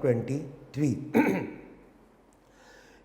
23।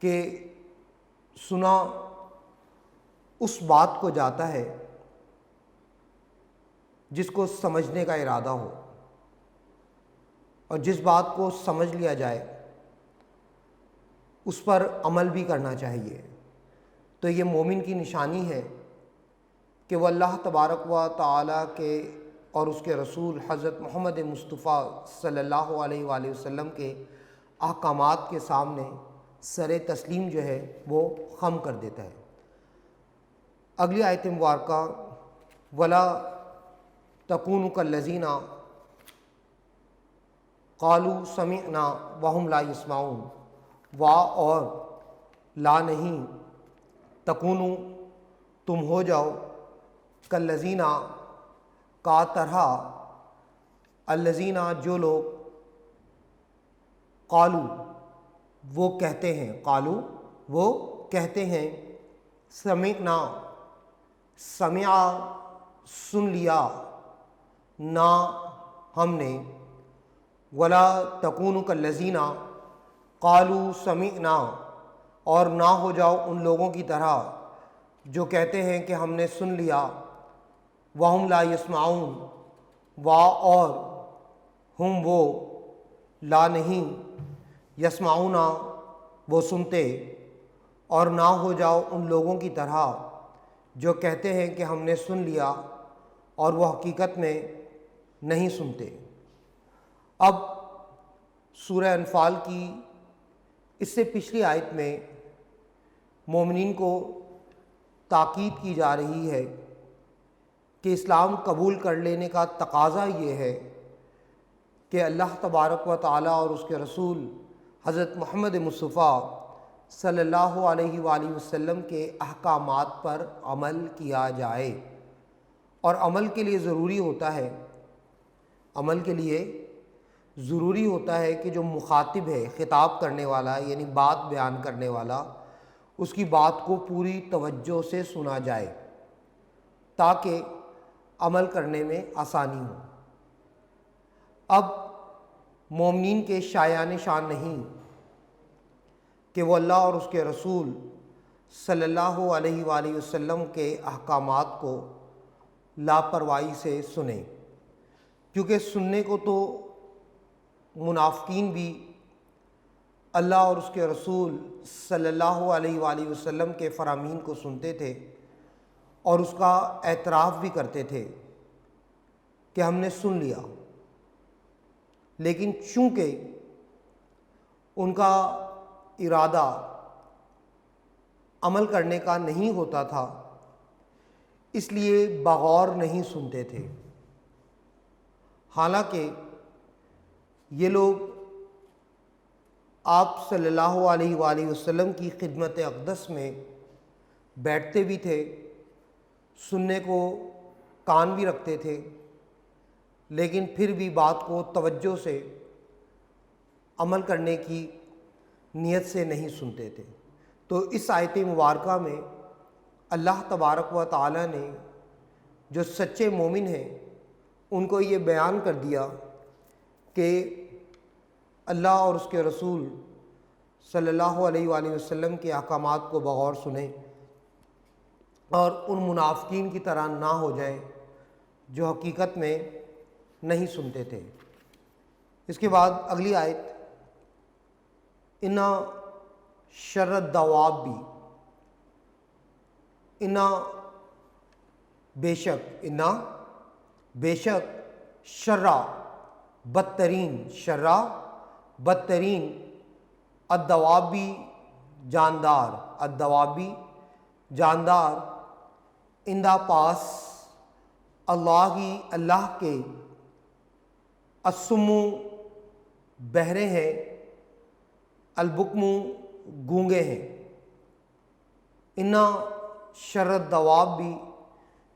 کہ سنا اس بات کو جاتا ہے جس کو سمجھنے کا ارادہ ہو، اور جس بات کو سمجھ لیا جائے اس پر عمل بھی کرنا چاہیے۔ تو یہ مومن کی نشانی ہے کہ وہ اللہ تبارک و تعالیٰ کے اور اس کے رسول حضرت محمد مصطفیٰ صلی اللہ علیہ وآلہ وسلم کے احکامات کے سامنے سر تسلیم جو ہے وہ خم کر دیتا ہے۔ اگلی آیت مبارکہ وَلَا تَكُونُوا كَالَّذِينَ قَالُوا سَمِعْنَا وَهُمْ لَا يَسْمَعُونَ، وا اور لا نہیں، تکونو تم ہو جاؤ، کالذین کا طرح، الذین جو لوگ، قالو وہ کہتے ہیں، قالو وہ کہتے ہیں، سمعنا سمع سن لیا، نہ ہم نے، ولا تکونوا کالذین قالوا سمعنا اور نہ ہو جاؤ ان لوگوں کی طرح جو کہتے ہیں کہ ہم نے سن لیا، وہم لا یسمعون، وا اور ہم وہ، لا نہیں، یسمعون وہ سنتے، اور نہ ہو جاؤ ان لوگوں کی طرح جو کہتے ہیں کہ ہم نے سن لیا اور وہ حقیقت میں نہیں سنتے۔ اب سورہ انفال کی اس سے پچھلی آیت میں مومنین کو تاکید کی جا رہی ہے کہ اسلام قبول کر لینے کا تقاضا یہ ہے کہ اللہ تبارک و تعالیٰ اور اس کے رسول حضرت محمد مصطفیٰ صلی اللہ علیہ وآلہ وسلم کے احکامات پر عمل کیا جائے۔ اور عمل کے لیے ضروری ہوتا ہے، عمل کے لیے ضروری ہوتا ہے کہ جو مخاطب ہے، خطاب کرنے والا یعنی بات بیان کرنے والا، اس کی بات کو پوری توجہ سے سنا جائے تاکہ عمل کرنے میں آسانی ہو۔ اب مومنین کے شایان شان نہیں کہ وہ اللہ اور اس کے رسول صلی اللہ علیہ وآلہ وسلم کے احکامات کو لاپرواہی سے سنیں، کیونکہ سننے کو تو منافقین بھی اللہ اور اس کے رسول صلی اللہ علیہ وآلہ وسلم کے فرامین کو سنتے تھے اور اس کا اعتراف بھی کرتے تھے کہ ہم نے سن لیا، لیکن چونکہ ان کا ارادہ عمل کرنے کا نہیں ہوتا تھا اس لیے بغور نہیں سنتے تھے۔ حالانکہ یہ لوگ آپ صلی اللہ علیہ وآلہ وسلم کی خدمت اقدس میں بیٹھتے بھی تھے، سننے کو کان بھی رکھتے تھے، لیکن پھر بھی بات کو توجہ سے عمل کرنے کی نیت سے نہیں سنتے تھے۔ تو اس آیت مبارکہ میں اللہ تبارک و تعالیٰ نے جو سچے مومن ہیں ان کو یہ بیان کر دیا کہ اللہ اور اس کے رسول صلی اللہ علیہ وآلہ وسلم کے احکامات کو بغور سنیں اور ان منافقین کی طرح نہ ہو جائیں جو حقیقت میں نہیں سنتے تھے۔ اس کے بعد اگلی آیت، اِنَّ شَرَّ الدَّوَابِ، بے شک شرّ بدترین الدوابی جاندار اندہ پاس اللہ کے السمو بہرے ہیں، البکم گونگے ہیں۔ ان شر الدواب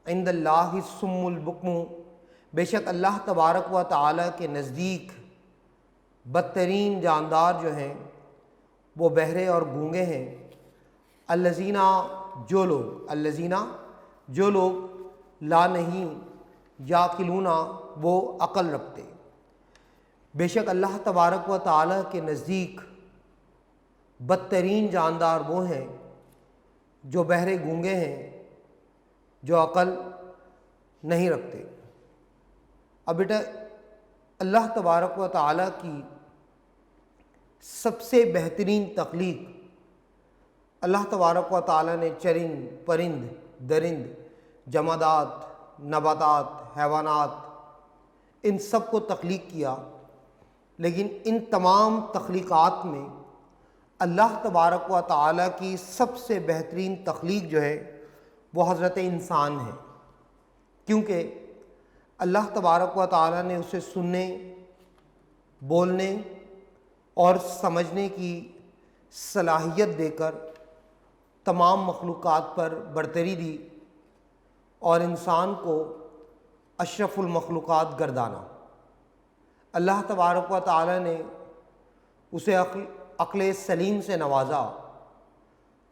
عند اللہ الصم البکم، بے شک اللہ تبارک و تعالیٰ کے نزدیک بدترین جاندار جو ہیں وہ بہرے اور گونگے ہیں۔ الذین جو لوگ لا نہیں یعقلون وہ عقل رکھتے۔ بے شک اللہ تبارک و تعالیٰ کے نزدیک بدترین جاندار وہ ہیں جو بہرے گونگے ہیں، جو عقل نہیں رکھتے۔ اب بیٹا اللہ تبارک و تعالیٰ کی سب سے بہترین تخلیق، اللہ تبارک و تعالیٰ نے چرند، پرند، درند، جمادات، نباتات، حیوانات، ان سب کو تخلیق کیا، لیکن ان تمام تخلیقات میں اللہ تبارک و تعالیٰ کی سب سے بہترین تخلیق جو ہے وہ حضرت انسان ہے، کیونکہ اللہ تبارک و تعالیٰ نے اسے سننے، بولنے اور سمجھنے کی صلاحیت دے کر تمام مخلوقات پر برتری دی اور انسان کو اشرف المخلوقات گردانا۔ اللہ تبارک و تعالیٰ نے اسے عقل سلیم سے نوازا،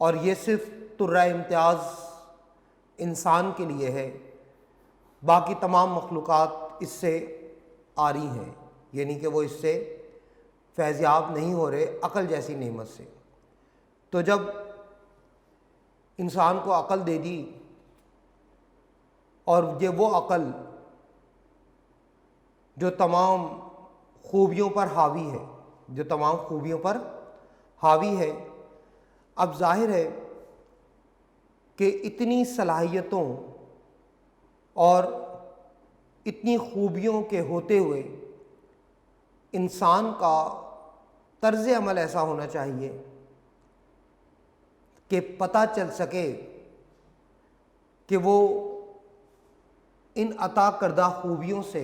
اور یہ صرف طرہ امتیاز انسان کے لیے ہے، باقی تمام مخلوقات اس سے عاری ہیں، یعنی کہ وہ اس سے فیضیاب نہیں ہو رہے عقل جیسی نعمت سے۔ تو جب انسان کو عقل دے دی، اور یہ وہ عقل جو تمام خوبیوں پر حاوی ہے، جو تمام خوبیوں پر حاوی ہے، اب ظاہر ہے کہ اتنی صلاحیتوں اور اتنی خوبیوں کے ہوتے ہوئے انسان کا طرز عمل ایسا ہونا چاہیے کہ پتہ چل سکے کہ وہ ان عطا کردہ خوبیوں سے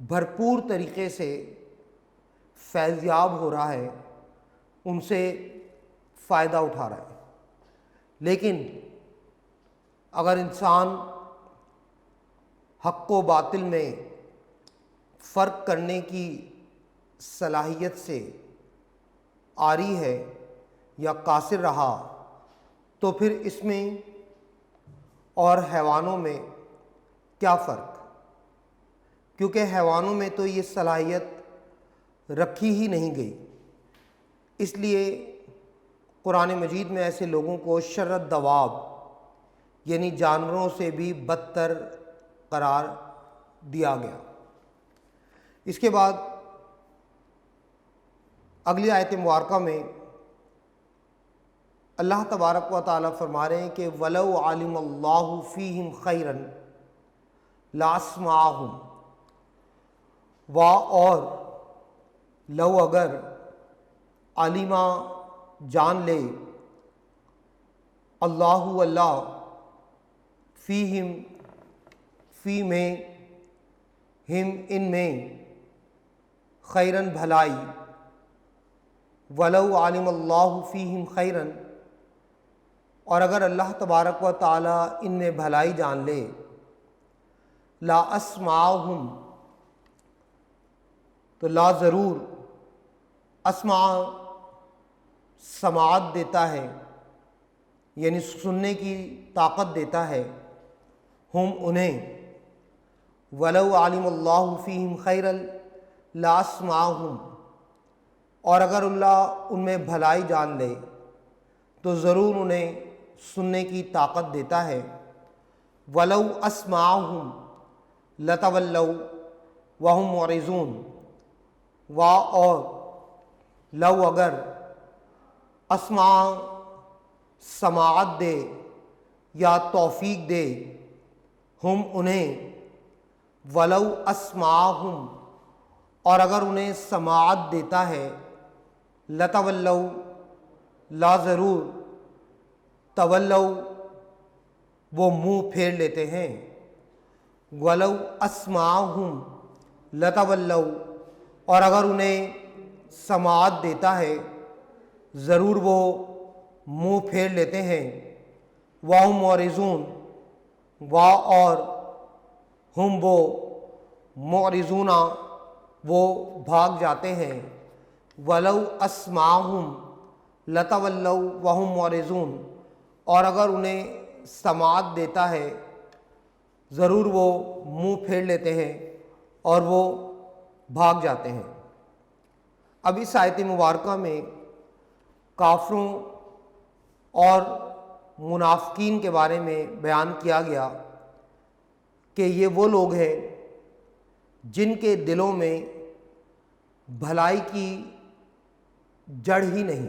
بھرپور طریقے سے فیضیاب ہو رہا ہے، ان سے فائدہ اٹھا رہا ہے۔ لیکن اگر انسان حق و باطل میں فرق کرنے کی صلاحیت سے عاری ہے یا قاصر رہا، تو پھر اس میں اور حیوانوں میں کیا فرق؟ کیونکہ حیوانوں میں تو یہ صلاحیت رکھی ہی نہیں گئی، اس لیے قرآن مجید میں ایسے لوگوں کو شر الدواب، یعنی جانوروں سے بھی بدتر قرار دیا گیا۔ اس کے بعد اگلی آیت مبارکہ میں اللہ تبارک و تعالیٰ فرما رہے ہیں کہ وَلَوْ عَلِمَ اللَّهُ فِيهِمْ خَيْرًا لَأَسْمَعَهُمْ، اور لو اگر عالمہ جان لے اللہ فیہم، فی میں، ہم ان میں، خیرن بھلائی، ولو عالم اللہ فیہم خیرن، اور اگر اللہ تبارک و تعالیٰ ان میں بھلائی جان لے، لا اسمعہم، تو لا ضرور، اسمع سماعت دیتا ہے، یعنی سننے کی طاقت دیتا ہے، ہم انہیں، ولو علم اللہ فیہم خیرا لا اسمعہم، اور اگر اللہ ان میں بھلائی جان لے تو ضرور انہیں سننے کی طاقت دیتا ہے، ولو اسمعہم لتولوا وہم معرضون، اور لو اگر اسمع سماعت دے یا توفیق دے، ہم انہیں، ولو اسمعہم، اور اگر انہیں سماعت دیتا ہے، لتولوا، لا ضرور، تولوا، وہ منہ پھیر لیتے ہیں، ولو اسمعہم لتولوا، اور اگر انہیں سماعت دیتا ہے ضرور وہ منہ پھیر لیتے ہیں، وَهُمْ مُعْرِضُونَ، اور ہم وہ معرضون، وہ بھاگ جاتے ہیں، وَلَوْ أَسْمَعَهُمْ لَتَوَلَّوْا وَهُمْ مُعْرِضُونَ، اور اگر انہیں سماعت دیتا ہے ضرور وہ منہ پھیر لیتے ہیں اور وہ بھاگ جاتے ہیں۔ اب اس آیت مبارکہ میں کافروں اور منافقین کے بارے میں بیان کیا گیا کہ یہ وہ لوگ ہیں جن کے دلوں میں بھلائی کی جڑ ہی نہیں،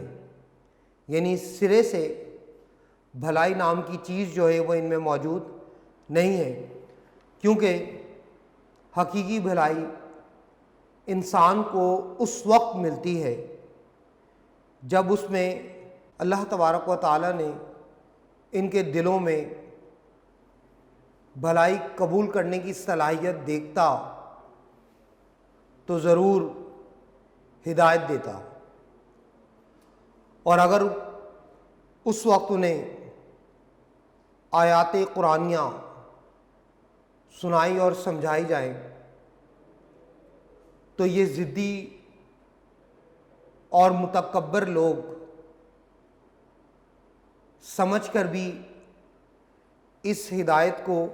یعنی سرے سے بھلائی نام کی چیز جو ہے وہ ان میں موجود نہیں ہے، کیونکہ حقیقی بھلائی انسان کو اس وقت ملتی ہے جب اس میں اللہ تبارک و تعالیٰ نے ان کے دلوں میں بھلائی قبول کرنے کی صلاحیت دیکھتا تو ضرور ہدایت دیتا، اور اگر اس وقت انہیں آیات قرآنیہ سنائی اور سمجھائی جائیں تو یہ ضدی اور متکبر لوگ سمجھ کر بھی اس ہدایت کو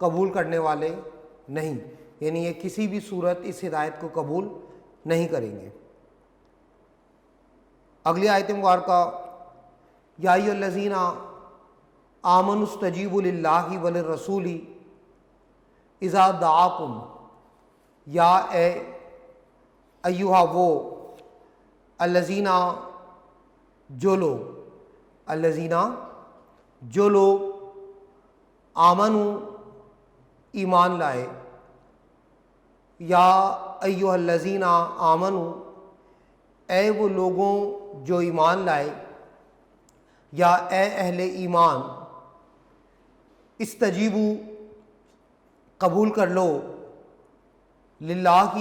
قبول کرنے والے نہیں، یعنی یہ کسی بھی صورت اس ہدایت کو قبول نہیں کریں گے۔ اگلی آیت مبارکہ، یا ایھا الذین آمنوا استجیبوا للہ وللرسول اذا دعاکم، یا اے ایھا وہ الذین جو لوگ آمنوا ایمان لائے، یا ایھا الذین آمنوا اے وہ لوگوں جو ایمان لائے، یا اے اہل ایمان، استجیبوا قبول کر لو، للہ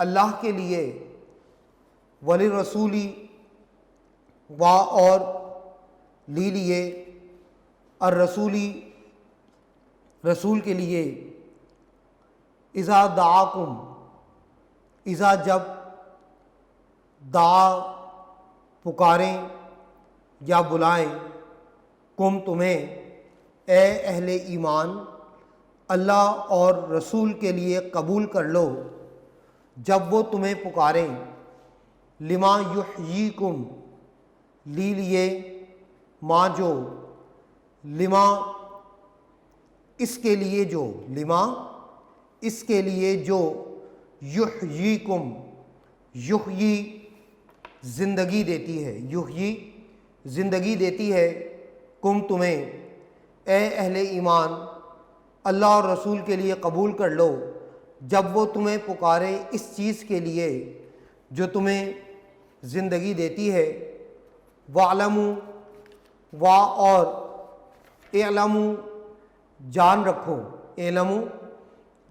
اللہ کے لیے، وللرسول و اور لیے الرسولی رسول کے لیے، اذا دعاکم، اذا جب، دعا پکاریں یا بلائیں، کم تمہیں، اے اہل ایمان، اللہ اور رسول کے لیے قبول کر لو جب وہ تمہیں پکاریں، لما یحییکم، لیے ما جو، لما اس کے لیے جو، لما اس کے لیے جو، یحییکم، یحیی زندگی دیتی ہے، یحیی زندگی دیتی ہے، کم تمہیں، اے اہل ایمان، اللہ اور رسول کے لیے قبول کر لو جب وہ تمہیں پکارے اس چیز کے لیے جو تمہیں زندگی دیتی ہے، وَاعْلَمُوا، وا اور اعلموا جان رکھو، اعلموا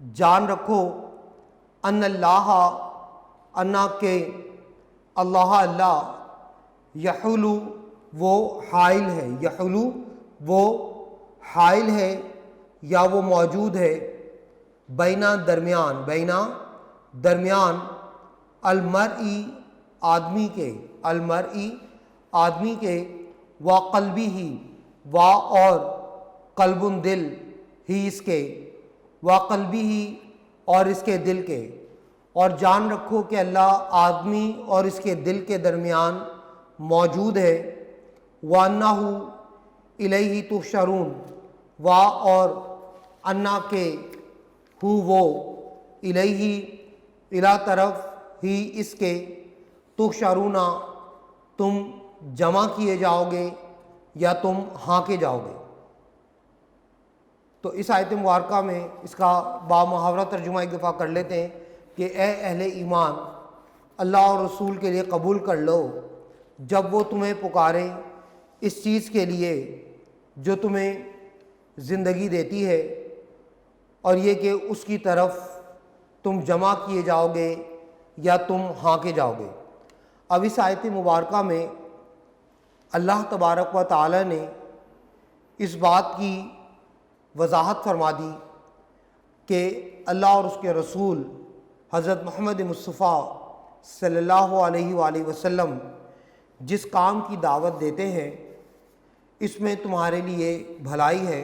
جان رکھو، ان اللہ، انا کہ اللہ یحول وہ حائل ہے، یحول وہ حائل ہے یا وہ موجود ہے، بینا درمیان المرئی آدمی کے و قلبی ہی و اور قلب دل ہی اس کے، و قلبی ہی اور اس کے دل کے، اور جان رکھو کہ اللہ آدمی اور اس کے دل کے درمیان موجود ہے، وَأَنَّهُ إِلَيْهِ تُحْشَرُونَ، وا اور انا کے وہ الیہ طرف ہی اس کے، تحشرون تم جمع کیے جاؤ گے یا تم ہانکے جاؤ گے۔ تو اس آیت مبارکہ میں اس کا بامحاورہ ترجمہ ایک دفعہ کر لیتے ہیں کہ اے اہل ایمان، اللہ اور رسول کے لیے قبول کر لو جب وہ تمہیں پکاریں اس چیز کے لیے جو تمہیں زندگی دیتی ہے، اور یہ کہ اس کی طرف تم جمع کیے جاؤ گے یا تم ہانکے جاؤ گے۔ اب اس آیت مبارکہ میں اللہ تبارک و تعالی نے اس بات کی وضاحت فرما دی کہ اللہ اور اس کے رسول حضرت محمد مصطفیٰ صلی اللہ علیہ وآلہ وسلم جس کام کی دعوت دیتے ہیں اس میں تمہارے لیے بھلائی ہے،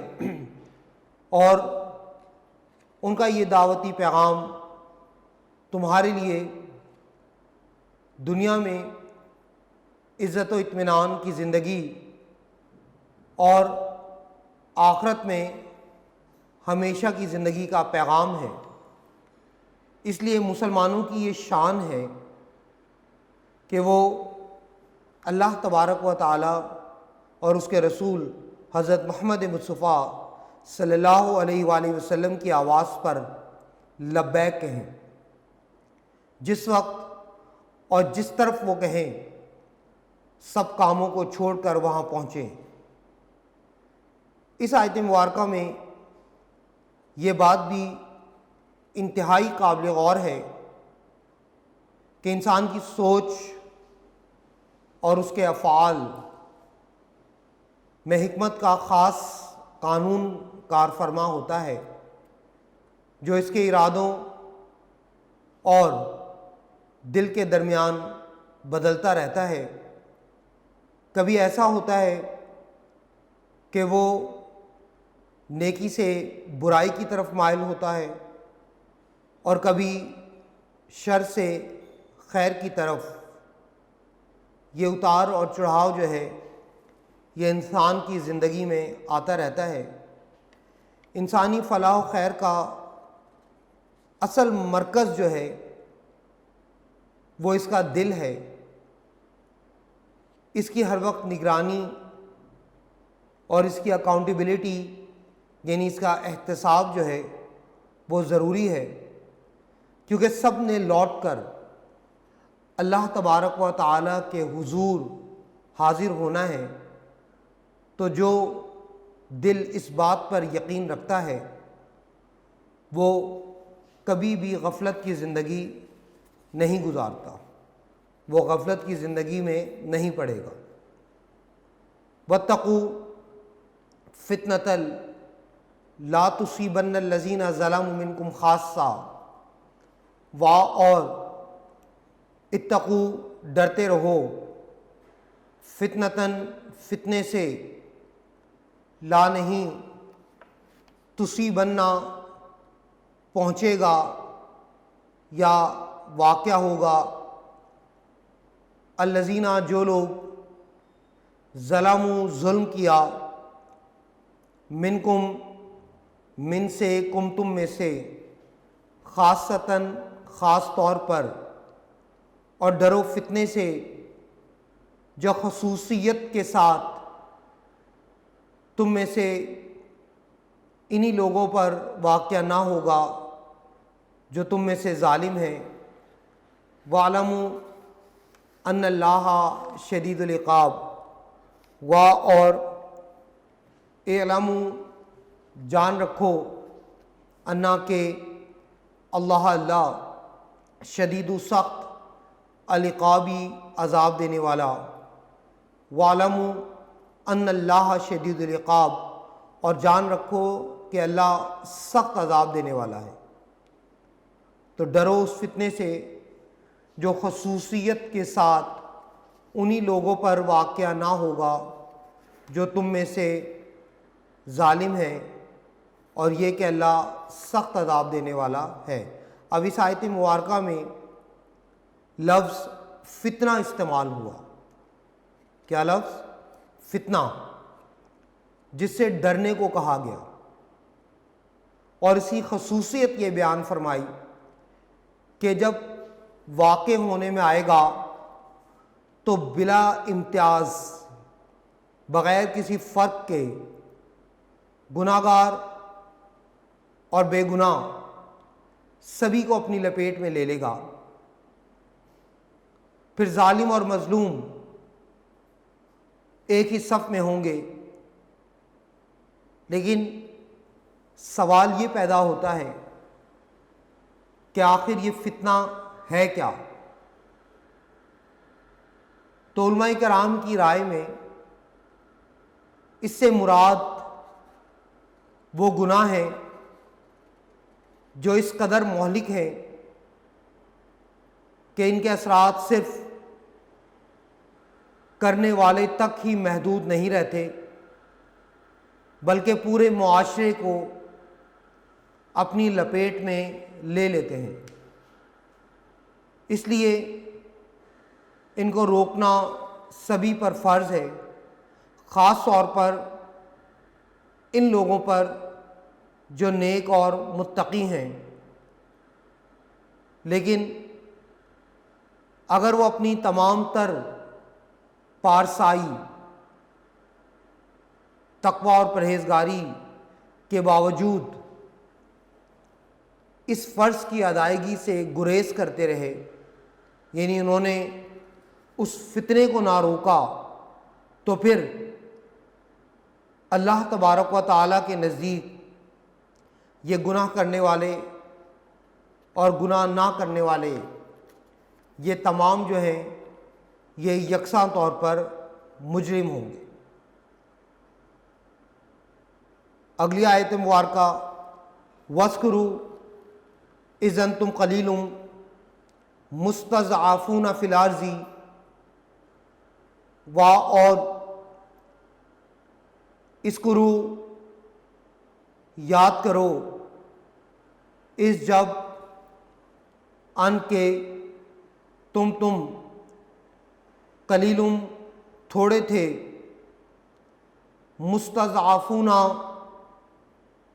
اور ان کا یہ دعوتی پیغام تمہارے لیے دنیا میں عزت و اطمینان کی زندگی اور آخرت میں ہمیشہ کی زندگی کا پیغام ہے۔ اس لیے مسلمانوں کی یہ شان ہے کہ وہ اللہ تبارک و تعالی اور اس کے رسول حضرت محمد مصطفیٰ صلی اللہ علیہ وآلہ وسلم کی آواز پر لبیک کہیں، جس وقت اور جس طرف وہ کہیں سب کاموں کو چھوڑ کر وہاں پہنچیں۔ اس آیت مبارکہ میں یہ بات بھی انتہائی قابل غور ہے کہ انسان کی سوچ اور اس کے افعال میں حکمت کا خاص قانون کار فرما ہوتا ہے، جو اس کے ارادوں اور دل کے درمیان بدلتا رہتا ہے۔ کبھی ایسا ہوتا ہے کہ وہ نیکی سے برائی کی طرف مائل ہوتا ہے، اور کبھی شر سے خیر کی طرف۔ یہ اتار اور چڑھاؤ جو ہے یہ انسان کی زندگی میں آتا رہتا ہے۔ انسانی فلاح و خیر کا اصل مرکز جو ہے وہ اس کا دل ہے۔ اس کی ہر وقت نگرانی اور اس کی اکاؤنٹیبلٹی یعنی اس کا احتساب جو ہے وہ ضروری ہے، کیونکہ سب نے لوٹ کر اللہ تبارک و تعالیٰ کے حضور حاضر ہونا ہے۔ تو جو دل اس بات پر یقین رکھتا ہے وہ کبھی بھی غفلت کی زندگی نہیں گزارتا، وہ غفلت کی زندگی میں نہیں پڑے گا۔ واتقوا فتنة لا تصیبن الذین ظلموا منکم خاصہ، اور اتقوا ڈرتے رہو، فتنتاً فتنے سے، لا نہیں، تصیبن پہنچے گا یا واقع ہوگا، الذین جو لوگ ظلموا ظلم کیا، منکم من سے، کم تم میں سے، خاصتاً خاص طور پر، اور ڈرو فتنے سے جو خصوصیت کے ساتھ تم میں سے انہی لوگوں پر واقع نہ ہوگا جو تم میں سے ظالم ہیں۔ وَاعْلَمُوا أَنَّ اللَّهَ شَدِيدُ الْعِقَابِ، اور اعلموا جان رکھو، انا کہ اللہ شدید و سخت، العقابی عذاب دینے والا، وَاعْلَمُوا أَنَّ اللَّهَ شَدِيدُ الْعِقَابِ، اور جان رکھو کہ اللہ سخت عذاب دینے والا ہے۔ تو ڈرو اس فتنے سے جو خصوصیت کے ساتھ انہی لوگوں پر واقع نہ ہوگا جو تم میں سے ظالم ہیں، اور یہ کہ اللہ سخت عذاب دینے والا ہے۔ اب اس آیت مبارکہ میں لفظ فتنہ استعمال ہوا۔ کیا لفظ؟ فتنہ، جس سے ڈرنے کو کہا گیا، اور اسی خصوصیت یہ بیان فرمائی کہ جب واقع ہونے میں آئے گا تو بلا امتیاز، بغیر کسی فرق کے، گناہ گار اور بے گناہ سبھی کو اپنی لپیٹ میں لے لے گا۔ پھر ظالم اور مظلوم ایک ہی صف میں ہوں گے، لیکن سوال یہ پیدا ہوتا ہے کہ آخر یہ فتنہ ہے کیا؟ تو علماء کرام کی رائے میں اس سے مراد وہ گناہ ہیں جو اس قدر مہلک ہیں کہ ان کے اثرات صرف کرنے والے تک ہی محدود نہیں رہتے، بلکہ پورے معاشرے کو اپنی لپیٹ میں لے لیتے ہیں۔ اس لیے ان کو روکنا سبھی پر فرض ہے، خاص طور پر ان لوگوں پر جو نیک اور متقی ہیں، لیکن اگر وہ اپنی تمام تر پارسائی، تقوی اور پرہیزگاری کے باوجود اس فرض کی ادائیگی سے گریز کرتے رہے، یعنی انہوں نے اس فتنے کو نہ روکا، تو پھر اللہ تبارک و تعالیٰ کے نزدیک یہ گناہ کرنے والے اور گناہ نہ کرنے والے، یہ تمام جو ہیں یہ یکساں طور پر مجرم ہوں گے۔ اگلی آیت مبارکہ وَاذْكُرُوا اِذْ أَنْتُمْ قَلِيلٌ مُسْتَضْعَفُونَ فِي الْأَرْضِ، اور اذْكُرُوا یاد کرو، اس جب ان کے تم قلیل تھوڑے تھے، مستضعفون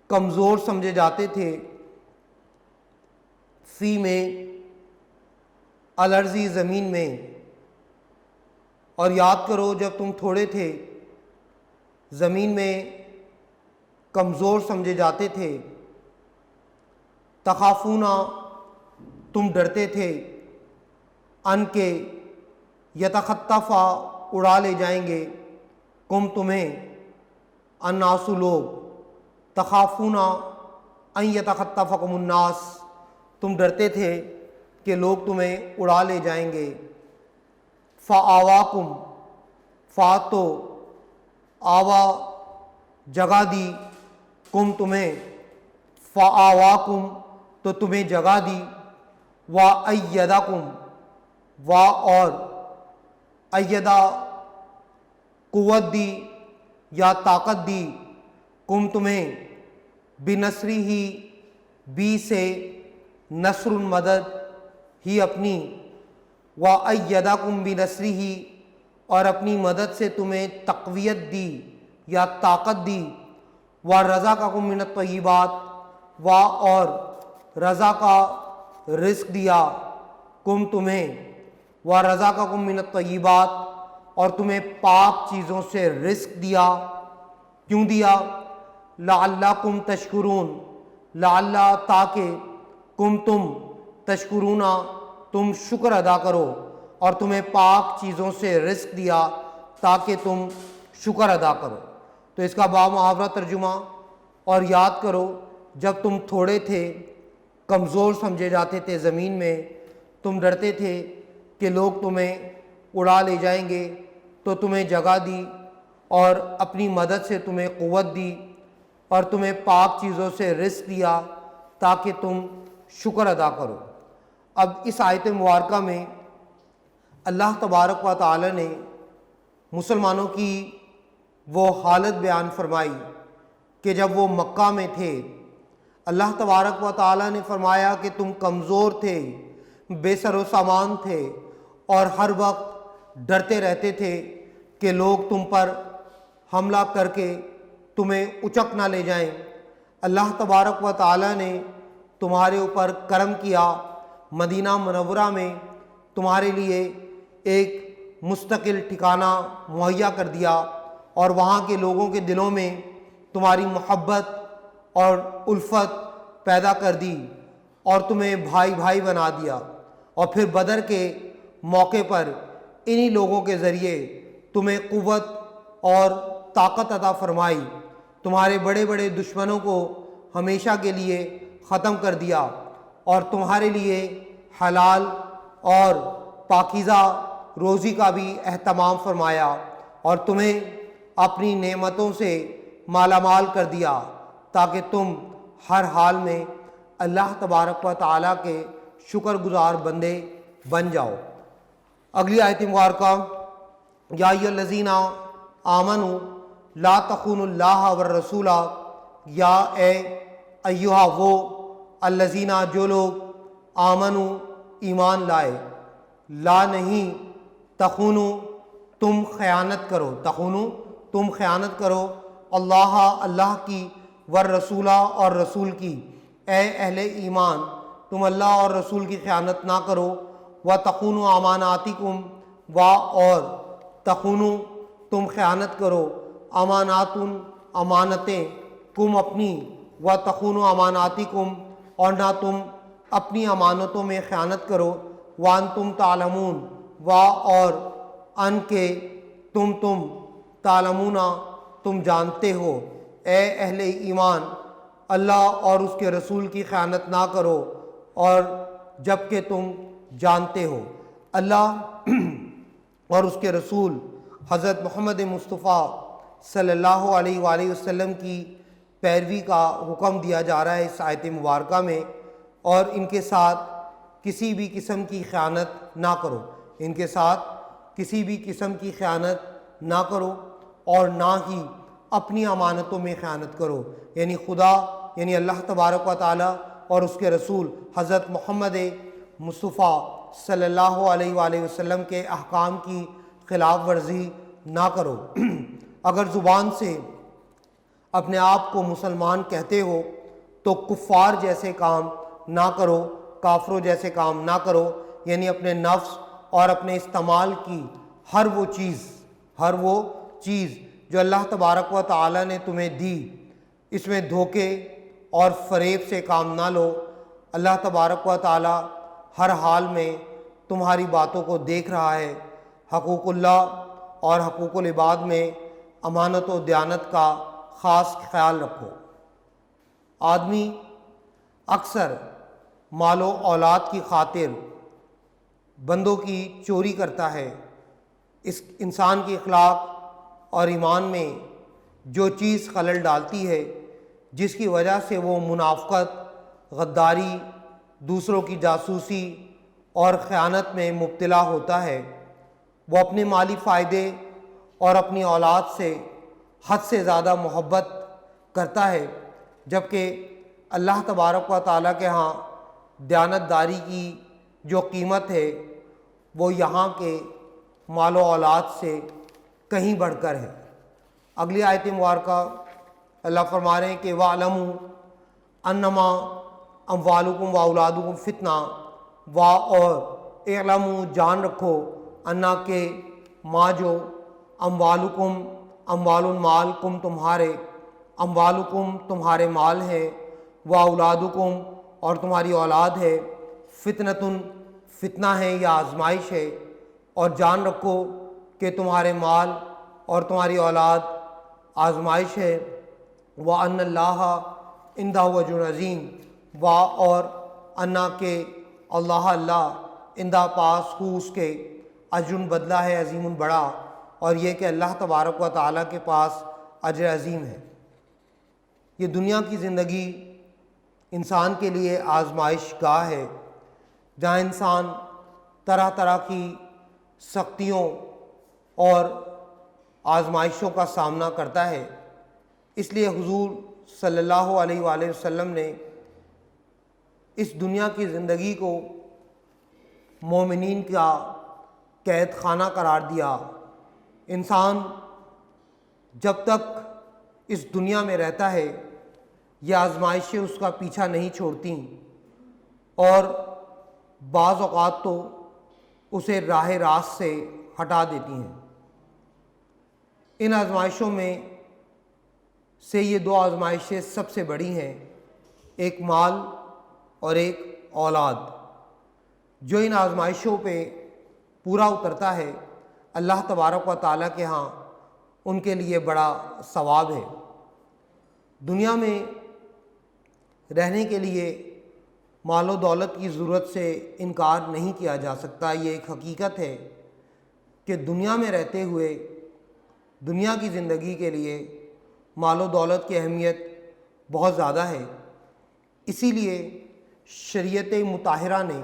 کمزور سمجھے جاتے تھے، فی میں الارضی زمین میں، اور یاد کرو جب تم تھوڑے تھے، زمین میں کمزور سمجھے جاتے تھے، تخافون تم ڈرتے تھے، ان کے یتخطف اڑا لے جائیں گے، کم تمہیں، الناس لوگ، تخافون ان یتخطفکم الناس تم ڈرتے تھے کہ لوگ تمہیں اڑا لے جائیں گے، فآواکم فاتو آوا جگہ دی، کم تمہیں، فآواکم تو تمہیں جگہ دی، وَأَيَّدَكُمْ اور ایدہ قوت دی یا طاقت دی، کم تمہیں، بنصری ہی بی سے نصر مدد ہی اپنی، وَأَيَّدَكُمْ بِنَصْرِهِ اور اپنی مدد سے تمہیں تقویت دی یا طاقت دی، وَرَزَقَكُم مِّنَ الطَّيِّبَاتِ اور رزا کا رزق دیا کم تمہیں، وَرَزَقَكُم مِّنَ الطَّيِّبَاتِ اور تمہیں پاک چیزوں سے رزق دیا، کیوں دیا؟ لَعَلَّكُمْ تَشْكُرُونَ لعلہ تاکہ، تم تشکرون تم شکر ادا کرو، اور تمہیں پاک چیزوں سے رزق دیا تاکہ تم شکر ادا کرو۔ تو اس کا بامحاورہ ترجمہ، اور یاد کرو جب تم تھوڑے تھے، کمزور سمجھے جاتے تھے، زمین میں تم ڈرتے تھے کہ لوگ تمہیں اڑا لے جائیں گے، تو تمہیں جگہ دی اور اپنی مدد سے تمہیں قوت دی اور تمہیں پاک چیزوں سے رزق دیا تاکہ تم شکر ادا کرو۔ اب اس آیت مبارکہ میں اللہ تبارک و تعالی نے مسلمانوں کی وہ حالت بیان فرمائی کہ جب وہ مکہ میں تھے، اللہ تبارک و تعالی نے فرمایا کہ تم کمزور تھے، بے سر و سامان تھے، اور ہر وقت ڈرتے رہتے تھے کہ لوگ تم پر حملہ کر کے تمہیں اچک نہ لے جائیں۔ اللہ تبارک و تعالی نے تمہارے اوپر کرم کیا، مدینہ منورہ میں تمہارے لیے ایک مستقل ٹھکانہ مہیا کر دیا، اور وہاں کے لوگوں کے دلوں میں تمہاری محبت اور الفت پیدا کر دی، اور تمہیں بھائی بھائی بنا دیا، اور پھر بدر کے موقع پر انہی لوگوں کے ذریعے تمہیں قوت اور طاقت عطا فرمائی، تمہارے بڑے بڑے دشمنوں کو ہمیشہ کے لیے ختم کر دیا، اور تمہارے لیے حلال اور پاکیزہ روزی کا بھی اہتمام فرمایا، اور تمہیں اپنی نعمتوں سے مالا مال کر دیا تاکہ تم ہر حال میں اللہ تبارک و تعالیٰ کے شکر گزار بندے بن جاؤ۔ اگلی آیت مبارکہ، یا ایھا الذین آمنوا لا تخونوا اللہ والرسول، یا اے ایہا وہ الذین جو لوگ آمنوا ایمان لائے، لا نہیں، تخونوا تم خیانت کرو، تخونو تم خیانت کرو، اللہ اللہ کی، والرسولہ اور رسول کی، اے اہل ایمان تم اللہ اور رسول کی خیانت نہ کرو، وتخونوا اماناتکم اور تخونو تم خیانت کرو، اماناتن امانتیں، کم اپنی، وتخونوا اماناتکم اور نہ تم اپنی امانتوں میں خیانت کرو، وانتم تعلمون اور ان کے تم تعلمون تم جانتے ہو، اے اہل ایمان اللہ اور اس کے رسول کی خیانت نہ کرو اور جب کہ تم جانتے ہو۔ اللہ اور اس کے رسول حضرت محمد مصطفیٰ صلی اللہ علیہ وآلہ وسلم کی پیروی کا حکم دیا جا رہا ہے اس آیت مبارکہ میں، اور ان کے ساتھ کسی بھی قسم کی خیانت نہ کرو، ان کے ساتھ کسی بھی قسم کی خیانت نہ کرو اور نہ ہی اپنی امانتوں میں خیانت کرو، یعنی خدا یعنی اللہ تبارک و تعالی اور اس کے رسول حضرت محمد مصطفیٰ صلی اللہ علیہ وآلہ وسلم کے احکام کی خلاف ورزی نہ کرو۔ اگر زبان سے اپنے آپ کو مسلمان کہتے ہو تو کفار جیسے کام نہ کرو، کافروں جیسے کام نہ کرو، یعنی اپنے نفس اور اپنے استعمال کی ہر وہ چیز جو اللہ تبارک و تعالی نے تمہیں دی، اس میں دھوکے اور فریب سے کام نہ لو۔ اللہ تبارک و تعالی ہر حال میں تمہاری باتوں کو دیکھ رہا ہے۔ حقوق اللہ اور حقوق العباد میں امانت و دیانت کا خاص خیال رکھو۔ آدمی اکثر مال و اولاد کی خاطر بندوں کی چوری کرتا ہے۔ اس انسان کی اخلاق اور ایمان میں جو چیز خلل ڈالتی ہے، جس کی وجہ سے وہ منافقت، غداری، دوسروں کی جاسوسی اور خیانت میں مبتلا ہوتا ہے، وہ اپنے مالی فائدے اور اپنی اولاد سے حد سے زیادہ محبت کرتا ہے، جبکہ اللہ تبارک و تعالیٰ کے ہاں دیانت داری کی جو قیمت ہے وہ یہاں کے مال و اولاد سے کہیں بڑھ کر ہے۔ اگلی آیت مبارکہ اللہ فرما رہے ہیں کہ وَاعْلَمُوا أَنَّمَا أَمْوَالُكُمْ وَأَوْلَادُكُمْ فِتْنَةٌ اور اعلموا جان رکھو، انا کہ ما جو اموالکم اموال المال کم تمہارے، اموالکم تمہارے مال ہے، واولادکم اور تمہاری اولاد ہے، فتنۃ فتنہ ہے یا آزمائش ہے، اور جان رکھو کہ تمہارے مال اور تمہاری اولاد آزمائش ہے، وَأَنَّ اللَّهَ عِنْدَهُ أَجْرٌ عَظِيمٌ اور انا کہ اللہ عندہ پاس ہو اس کے اجر بدلہ ہے عظیم بڑا، اور یہ کہ اللہ تبارک و تعالیٰ کے پاس اجر عظیم ہے۔ یہ دنیا کی زندگی انسان کے لیے آزمائش گاہ ہے، جہاں انسان طرح طرح کی سختیوں اور آزمائشوں کا سامنا کرتا ہے۔ اس لیے حضور صلی اللہ علیہ وآلہ وسلم نے اس دنیا کی زندگی کو مومنین کا قید خانہ قرار دیا۔ انسان جب تک اس دنیا میں رہتا ہے یہ آزمائشیں اس کا پیچھا نہیں چھوڑتیں، اور بعض اوقات تو اسے راہ راست سے ہٹا دیتی ہیں۔ ان آزمائشوں میں سے یہ دو آزمائشیں سب سے بڑی ہیں، ایک مال اور ایک اولاد۔ جو ان آزمائشوں پہ پورا اترتا ہے اللہ تبارک و تعالیٰ کے ہاں ان کے لیے بڑا ثواب ہے۔ دنیا میں رہنے کے لیے مال و دولت کی ضرورت سے انکار نہیں کیا جا سکتا۔ یہ ایک حقیقت ہے کہ دنیا میں رہتے ہوئے دنیا کی زندگی کے لیے مال و دولت کی اہمیت بہت زیادہ ہے۔ اسی لیے شریعت مطہرہ نے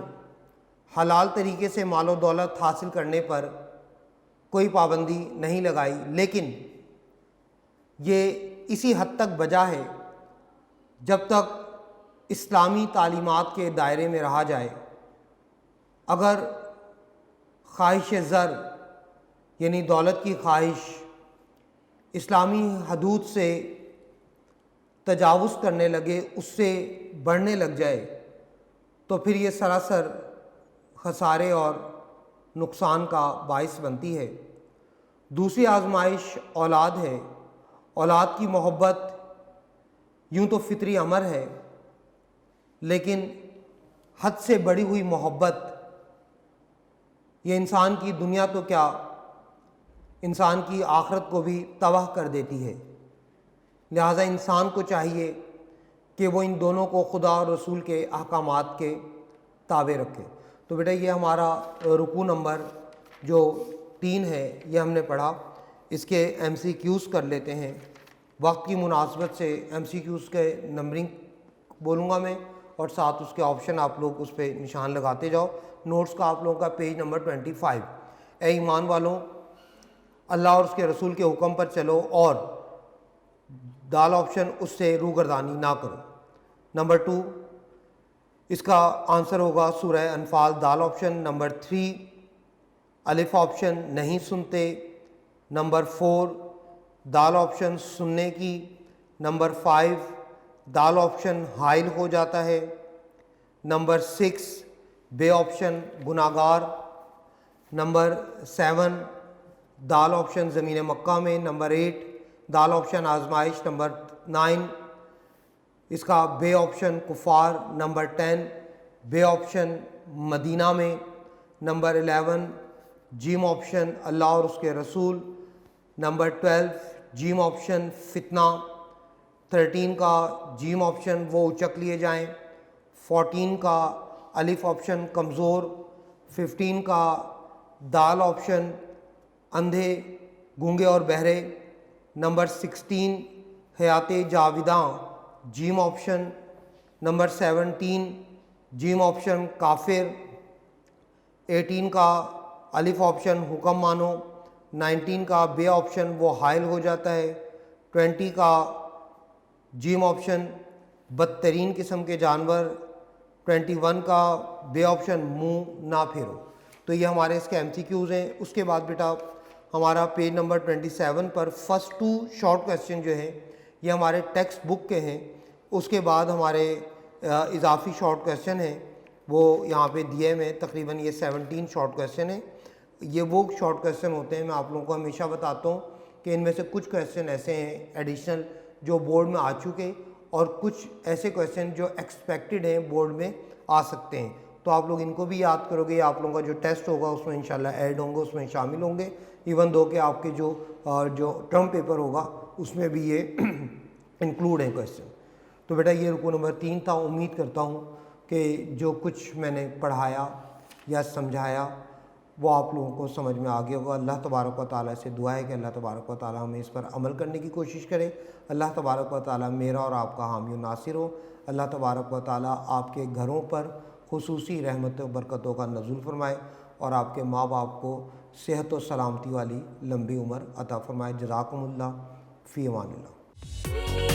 حلال طریقے سے مال و دولت حاصل کرنے پر کوئی پابندی نہیں لگائی، لیکن یہ اسی حد تک بجا ہے جب تک اسلامی تعلیمات کے دائرے میں رہا جائے۔ اگر خواہش زر یعنی دولت کی خواہش اسلامی حدود سے تجاوز کرنے لگے، اس سے بڑھنے لگ جائے، تو پھر یہ سراسر خسارے اور نقصان کا باعث بنتی ہے۔ دوسری آزمائش اولاد ہے۔ اولاد کی محبت یوں تو فطری امر ہے، لیکن حد سے بڑھی ہوئی محبت یہ انسان کی دنیا تو کیا، انسان کی آخرت کو بھی تباہ کر دیتی ہے۔ لہٰذا انسان کو چاہیے کہ وہ ان دونوں کو خدا اور رسول کے احکامات کے تابع رکھے۔ تو بیٹا یہ ہمارا رکوع نمبر جو 3 ہے یہ ہم نے پڑھا۔ اس کے ایم سی کیوز کر لیتے ہیں۔ وقت کی مناسبت سے ایم سی کیوز کے نمبرنگ بولوں گا میں، اور ساتھ اس کے آپشن آپ لوگ اس پہ نشان لگاتے جاؤ۔ نوٹس کا آپ لوگوں کا پیج نمبر 25۔ اے ایمان والوں، اللہ اور اس کے رسول کے حکم پر چلو اور دال آپشن اس سے روگردانی نہ کرو۔ نمبر 2 اس کا آنسر ہوگا سورہ انفال، دال آپشن۔ نمبر 3 الف آپشن نہیں سنتے۔ نمبر 4 دال آپشن سننے کی۔ نمبر 5 دال آپشن حائل ہو جاتا ہے۔ نمبر 6 بے آپشن گناہگار۔ نمبر 7 دال آپشن زمین مکہ میں۔ نمبر 8 دال آپشن آزمائش۔ نمبر 9 اس کا بے آپشن کفار۔ نمبر 10 بے آپشن مدینہ میں۔ نمبر 11 جیم آپشن اللہ اور اس کے رسول۔ نمبر 12 جیم آپشن فتنہ۔ 13 کا جیم آپشن وہ اچک لیے جائیں۔ 14 کا الف آپشن کمزور۔ 15 کا دال آپشن اندھے، گونگے اور بہرے۔ نمبر 16 حیات جاویداں جیم آپشن۔ نمبر 17 جیم آپشن کافر۔ 18 کا الف آپشن حکم مانو۔ 19 کا بے آپشن وہ حائل ہو جاتا ہے۔ 20 کا جیم آپشن بدترین قسم کے جانور۔ 21 کا بے آپشن منہ نہ پھیرو۔ تو یہ ہمارے اس کے ایم سی کیوز ہیں۔ اس کے بعد بیٹا ہمارا پیج نمبر 27 پر فرسٹ 2 شارٹ کویسچن جو ہیں یہ ہمارے ٹیکسٹ بک کے ہیں۔ اس کے بعد ہمارے اضافی شارٹ کویسچن ہیں وہ یہاں پہ دیے میں، تقریباً یہ 17 شارٹ کویسچن ہیں۔ یہ وہ شارٹ کویسچن ہوتے ہیں، میں آپ لوگوں کو ہمیشہ بتاتا ہوں کہ ان میں سے کچھ کویسچن ایسے ہیں ایڈیشنل جو بورڈ میں آ چکے، اور کچھ ایسے کویسچن جو ایکسپیکٹڈ ہیں بورڈ میں آ سکتے ہیں۔ تو آپ لوگ ان کو بھی یاد کرو گے، آپ لوگوں کا جو ٹیسٹ ہوگا اس میں انشاءاللہ ایڈ ہوں گے، اس میں شامل ہوں گے، ایون دو کہ آپ کے جو ٹرم پیپر ہوگا اس میں بھی یہ انکلوڈ ہیں کویسچن۔ تو بیٹا یہ رکوع نمبر 3 تھا۔ امید کرتا ہوں کہ جو کچھ میں نے پڑھایا یا سمجھایا وہ آپ لوگوں کو سمجھ میں آ گیا ہوگا۔ اللہ تبارک و تعالیٰ سے دعا ہے کہ اللہ تبارک و تعالیٰ ہمیں اس پر عمل کرنے کی کوشش کرے۔ اللہ تبارک و تعالیٰ میرا اور آپ کا حامی و ناصر ہو۔ اللہ تبارک و تعالیٰ آپ کے گھروں پر خصوصی رحمت و برکتوں کا نزول فرمائے، اور آپ کے ماں باپ کو صحت و سلامتی والی لمبی عمر عطا فرمائے۔ جزاکم اللہ، فی امان اللہ۔